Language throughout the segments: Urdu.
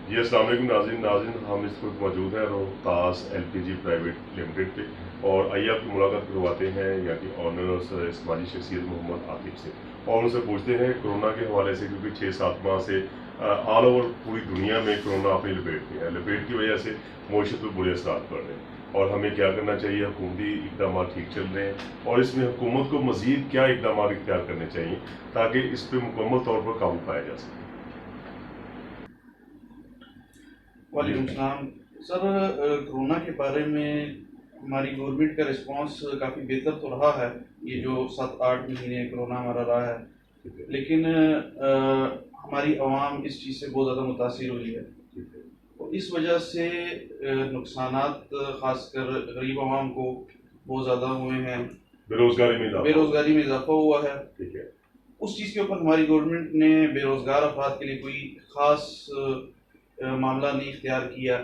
جی السلام علیکم ناظرین ہم اس وقت موجود ہیں روہتاس LPG پرائیویٹ لمیٹڈ پہ، اور آئیے آپ کی ملاقات کرواتے ہیں یہاں کی آنر اور سماجی شخصیت محمد عاطف سے، اور ان سے پوچھتے ہیں کورونا کے حوالے سے، کیونکہ 6-7 ماہ سے آل اوور پوری دنیا میں کورونا اپنی لپیٹ میں ہے، لپیٹ کی وجہ سے معیشت پر برے اثرات پڑ رہے ہیں، اور ہمیں کیا کرنا چاہیے؟ حکومتی اقدامات ٹھیک چل رہے ہیں، اور اس میں حکومت کو مزید کیا اقدامات اختیار کرنے چاہیے تاکہ اس پہ مکمل طور پر قابو پایا جا سکے؟ وعلیکم السلام سر، کرونا کے بارے میں ہماری گورنمنٹ کا رسپانس کافی بہتر تو رہا ہے، یہ جو 7-8 مہینے کرونا ہمارا رہا ہے، لیکن ہماری عوام اس چیز سے بہت زیادہ متاثر ہوئی ہے، اور اس وجہ سے نقصانات خاص کر غریب عوام کو بہت زیادہ ہوئے ہیں۔ بے روزگاری میں اضافہ ہوا ہے۔ اس چیز کے اوپر ہماری گورنمنٹ نے بے روزگار افراد کے لیے کوئی خاص معاملہ نہیں اختیار کیا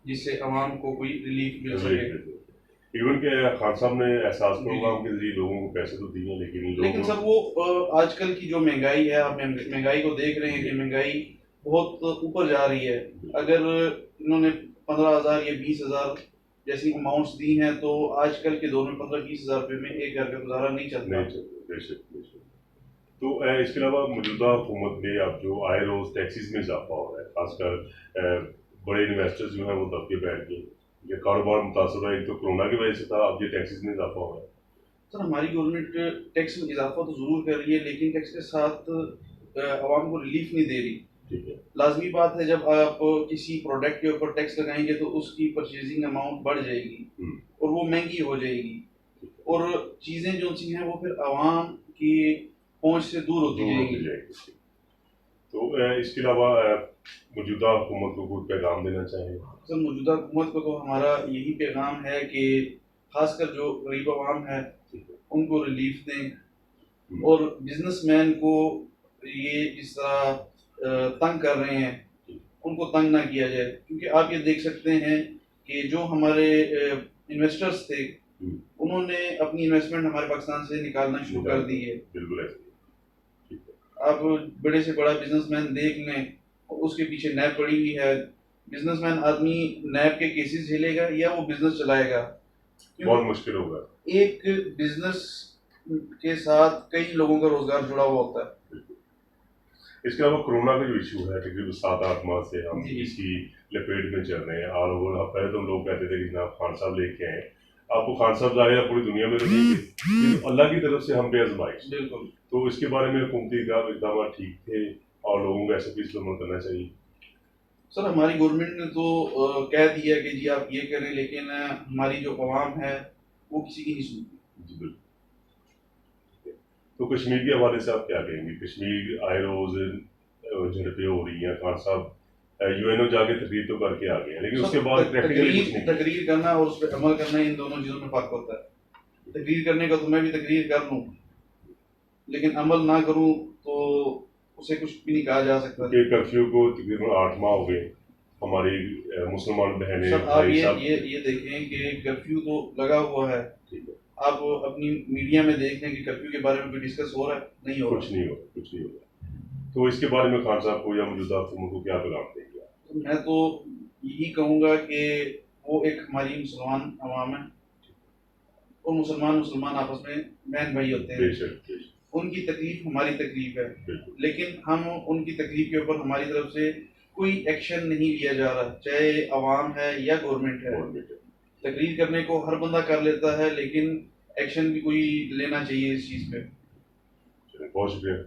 جس سے عوام کو کوئی ریلیف مل سکے۔ ایون کہ خان صاحب نے احساس پروگرام کے ذریعے لوگوں کو پیسے تو دیے، لیکن سر وہ آج کل کی جو مہنگائی ہے، آپ مہنگائی کو دیکھ رہے ہیں کہ مہنگائی بہت اوپر جا رہی ہے۔ اگر انہوں نے 15,000 یا 20,000 جیسی اماؤنٹس دی ہیں تو آج کل کے دور میں 15-20 ہزار روپے میں ایک گھر کا گزارا نہیں چلتا۔ تو اس کے علاوہ موجودہ حکومت میں اب جو آئے روز ٹیکسیز میں اضافہ ہو رہا ہے، خاص کر بڑے انویسٹرز جو ہیں وہ دبکے بیٹھ گئے، یہ کاروبار متاثر ہے، ایک تو کورونا کی وجہ سے تھا، اب یہ ٹیکسیز میں اضافہ ہو رہا ہے۔ سر ہماری گورنمنٹ ٹیکس میں اضافہ تو ضرور کر رہی ہے، لیکن ٹیکس کے ساتھ عوام کو ریلیف نہیں دے رہی۔ لازمی بات ہے، جب آپ کسی پروڈکٹ کے اوپر ٹیکس لگائیں گے تو اس کی پرچیزنگ اماؤنٹ بڑھ جائے گی اور وہ مہنگی ہو جائے گی، اور چیزیں جو سی ہیں وہ پھر عوام کی پہنچ سے دور ہوتی جائیں گی۔ تو اس کے علاوہ موجودہ حکومت کو کوئی پیغام دینا چاہیں؟ سر موجودہ حکومت کو تو ہمارا یہی پیغام ہے کہ خاص کر جو غریب عوام ہے ان کو ریلیف دیں، اور بزنس مین کو یہ اس طرح تنگ کر رہے ہیں ان کو تنگ نہ کیا جائے، کیونکہ آپ یہ دیکھ سکتے ہیں کہ جو ہمارے انویسٹرز تھے انہوں نے اپنی انویسٹمنٹ ہمارے پاکستان سے نکالنا شروع کر دی ہے۔ آپ بڑے سے بڑا بزنس مین دیکھ لیں، اس کے پیچھے نیب پڑی ہوئی ہے۔ بزنس مین آدمی نیب کے کیسز جھیلے گا یا وہ بزنس چلائے گا؟ بہت مشکل ہوگا۔ ایک بزنس کے ساتھ کئی لوگوں کا روزگار جڑا ہوا ہوتا ہے۔ اس کے علاوہ کورونا کا جو ایشو ہے، تقریباً 7-8 ماہ سے ہم اس کی لپیٹ میں چل رہے ہیں آل اوور۔ پہلے تو لوگ کہتے تھے کہ جناب خان صاحب لے کے آئے، آپ کو خان صاحب ظاہر ہے پوری دنیا میں نہیں تھے، اللہ کی طرف سے ہم پہ آزمائش۔ بالکل۔ تو اس کے بارے میں حکومتی اقدامات ٹھیک تھے اور لوگوں کو ایسے پیس عمل کرنا چاہیے؟ سر ہماری گورنمنٹ نے تو کہہ دیا کہ جی آپ یہ کریں، لیکن ہماری جو عوام ہے وہ کسی کی نہیں سنتی۔ جی بالکل۔ تو کشمیر کے حوالے سے آپ کیا کہیں گے؟ کشمیر آئے روز جھڑپیں ہو رہی ہیں، خان صاحب UN جا کے تقریر تو کر کے آ گئے ہیں، لیکن اس کے بعد تقریر کرنا اور اس پہ عمل کرنا ان دونوں چیزوں میں فرق ہوتا ہے۔ تقریر کرنے کا تو میں بھی تقریر کر لوں، لیکن عمل نہ کروں تو اسے کچھ بھی نہیں کہا جا سکتا۔ کہ کرفیو کو تقریباً 8 ماہ ہو گئے، ہماری مسلمان بہنیں سر آپ یہ دیکھیں کہ کرفیو تو لگا ہوا ہے، آپ اپنی میڈیا میں دیکھ لیں کہ کرفیو کے بارے میں کوئی ڈسکس ہو رہا ہے؟ نہیں ہو رہا۔ کچھ نہیں ہو رہا۔ تو اس کے بارے میں خان صاحب کو یا موجودہ حکومت کو کیا پیغام دیں گے؟ میں تو یہی کہوں گا کہ وہ ایک ہماری مسلمان عوام ہے، اور مسلمان آپس میں بہن بھائی ہوتے ہیں، ان کی تکلیف ہماری تکلیف ہے، لیکن ہم ان کی تکلیف کے اوپر ہماری طرف سے کوئی ایکشن نہیں لیا جا رہا، چاہے عوام ہے یا گورنمنٹ ہے۔ تقریر کرنے کو ہر بندہ کر لیتا ہے، لیکن ایکشن بھی کوئی لینا چاہیے اس چیز پہ۔ بہت شکریہ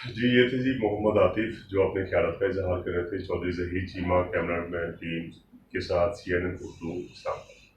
جی۔ یہ تھے جی محمد عاطف جو اپنے خیالات کا اظہار کر رہے تھے، چودھری ظہیر چیمہ کیمرہ مین ٹیم کے ساتھ CNN اردو اسلام آباد۔